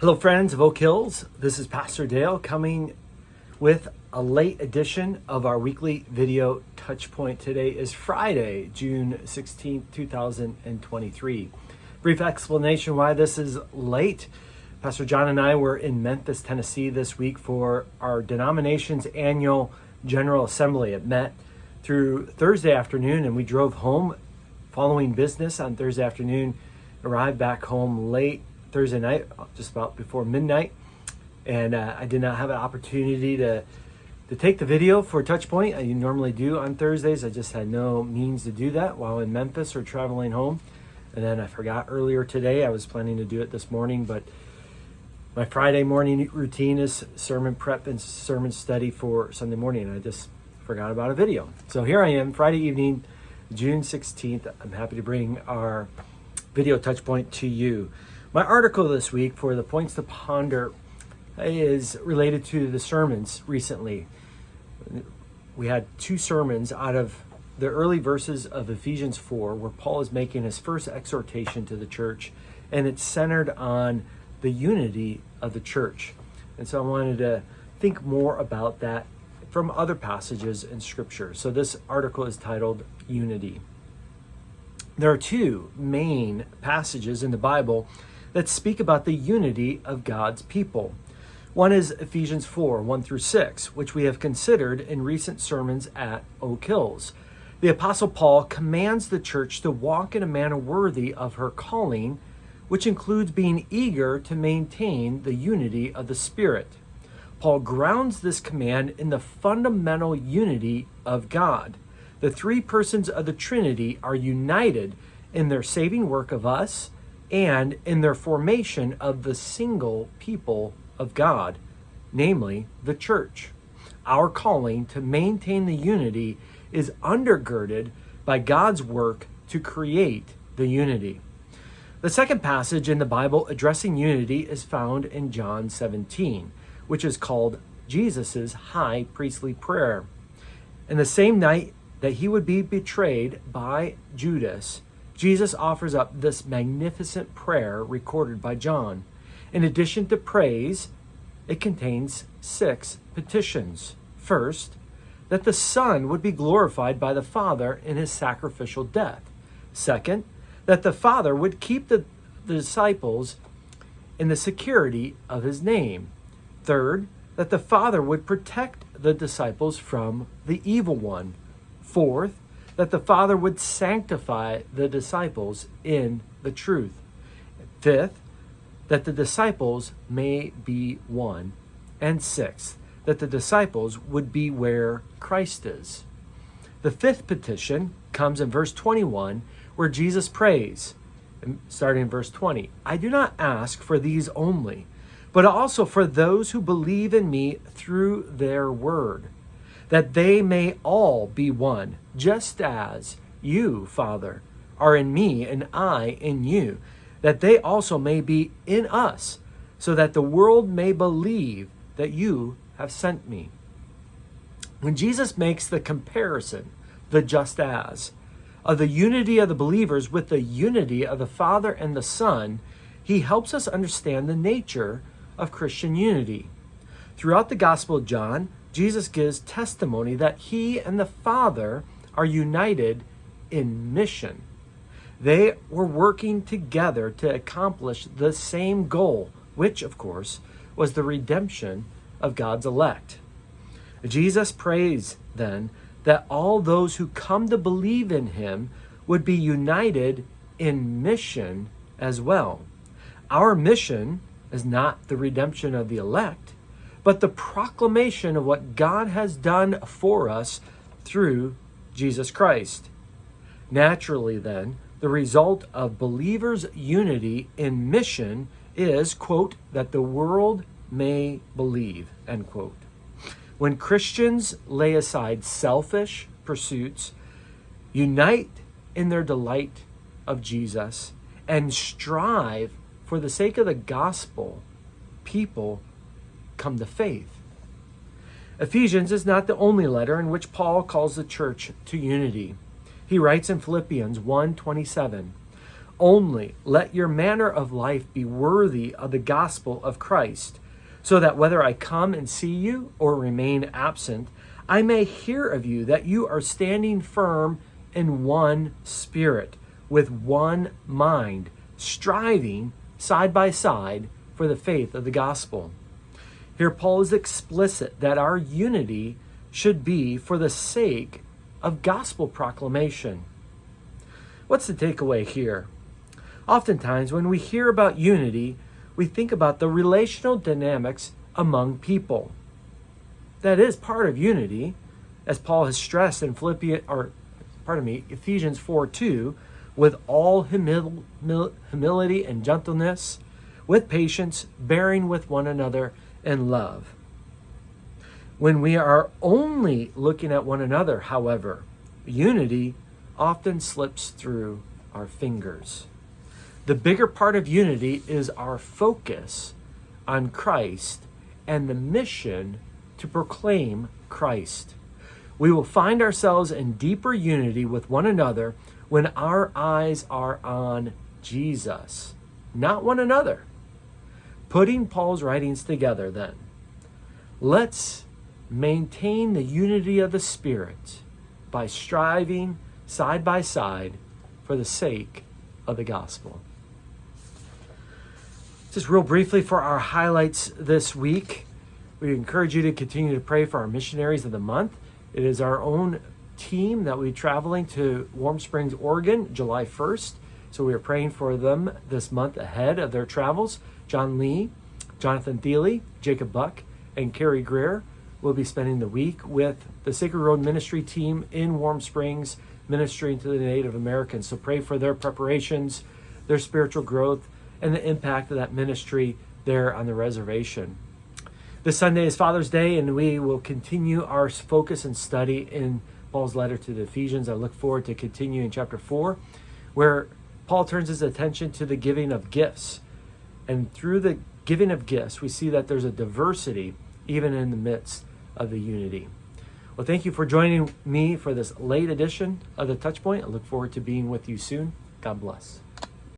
Hello, friends of Oak Hills. This is Pastor Dale coming with a late edition of our weekly video Touchpoint. Today is Friday, June 16th, 2023. Brief explanation why this is late. Pastor John and I were in Memphis, Tennessee this week for our denomination's annual General Assembly. It met through Thursday afternoon and we drove home following business on Thursday afternoon, arrived back home late Thursday night, just about before midnight, and I did not have an opportunity to take the video for Touchpoint. I normally do on Thursdays. I just had no means to do that while in Memphis or traveling home. And then I forgot earlier today. I was planning to do it this morning, but my Friday morning routine is sermon prep and sermon study for Sunday morning, and I just forgot about a video. So here I am, Friday evening, June 16th. I'm happy to bring our video Touchpoint to you. My article this week for the Points to Ponder is related to the sermons recently. We had two sermons out of the early verses of Ephesians 4 where Paul is making his first exhortation to the church, and it's centered on the unity of the church. And so I wanted to think more about that from other passages in Scripture. So this article is titled Unity. There are two main passages in the Bible that speak about the unity of God's people. One is Ephesians 4, 1 through 6, which we have considered in recent sermons at Oak Hills. The Apostle Paul commands the church to walk in a manner worthy of her calling, which includes being eager to maintain the unity of the Spirit. Paul grounds this command in the fundamental unity of God. The three persons of the Trinity are united in their saving work of us and in their formation of the single people of God, namely the church. Our calling to maintain the unity is undergirded by God's work to create the unity. The second passage in the Bible addressing unity is found in John 17, which is called Jesus' high priestly prayer. In the same night that he would be betrayed by Judas, Jesus offers up this magnificent prayer recorded by John. In addition to praise, it contains 6 petitions. First, that the Son would be glorified by the Father in his sacrificial death. Second, that the Father would keep the disciples in the security of his name. Third, that the Father would protect the disciples from the evil one. Fourth, that the Father would sanctify the disciples in the truth. Fifth, that the disciples may be one. And sixth, that the disciples would be where Christ is. The fifth petition comes in verse 21, where Jesus prays, starting in verse 20, I do not ask for these only, but also for those who believe in me through their word, that they may all be one, just as you, Father, are in me and I in you, that they also may be in us, so that the world may believe that you have sent me. When Jesus makes the comparison, the just as, of the unity of the believers with the unity of the Father and the Son, he helps us understand the nature of Christian unity. Throughout the Gospel of John, Jesus gives testimony that he and the Father are united in mission. They were working together to accomplish the same goal, which, of course, was the redemption of God's elect. Jesus prays, then, that all those who come to believe in him would be united in mission as well. Our mission is not the redemption of the elect, but the proclamation of what God has done for us through Jesus Christ. Naturally, then, the result of believers' unity in mission is, quote, that the world may believe, end quote. When Christians lay aside selfish pursuits, unite in their delight of Jesus, and strive for the sake of the gospel, people come to faith. Ephesians is not the only letter in which Paul calls the church to unity. He writes in Philippians 1:27, Only let your manner of life be worthy of the gospel of Christ, so that whether I come and see you or remain absent, I may hear of you that you are standing firm in one spirit, with one mind, striving side by side for the faith of the gospel. Here Paul is explicit that our unity should be for the sake of gospel proclamation. What's the takeaway here? Oftentimes, when we hear about unity, we think about the relational dynamics among people. That is part of unity, as Paul has stressed in Ephesians 4:2, with all humility and gentleness, with patience, bearing with one another in love. When we are only looking at one another, however, unity often slips through our fingers. The bigger part of unity is our focus on Christ and the mission to proclaim Christ. We will find ourselves in deeper unity with one another when our eyes are on Jesus, not one another. Putting Paul's writings together then, let's maintain the unity of the Spirit by striving side by side for the sake of the gospel. Just real briefly for our highlights this week, we encourage you to continue to pray for our missionaries of the month. It is our own team that will be traveling to Warm Springs, Oregon, July 1st. So we are praying for them this month ahead of their travels. John Lee, Jonathan Thiele, Jacob Buck, and Carrie Greer will be spending the week with the Sacred Road Ministry team in Warm Springs, ministering to the Native Americans. So pray for their preparations, their spiritual growth, and the impact of that ministry there on the reservation. This Sunday is Father's Day, and we will continue our focus and study in Paul's letter to the Ephesians. I look forward to continuing chapter 4, where Paul turns his attention to the giving of gifts. And through the giving of gifts, we see that there's a diversity even in the midst of the unity. Well, thank you for joining me for this late edition of the Touchpoint. I look forward to being with you soon. God bless.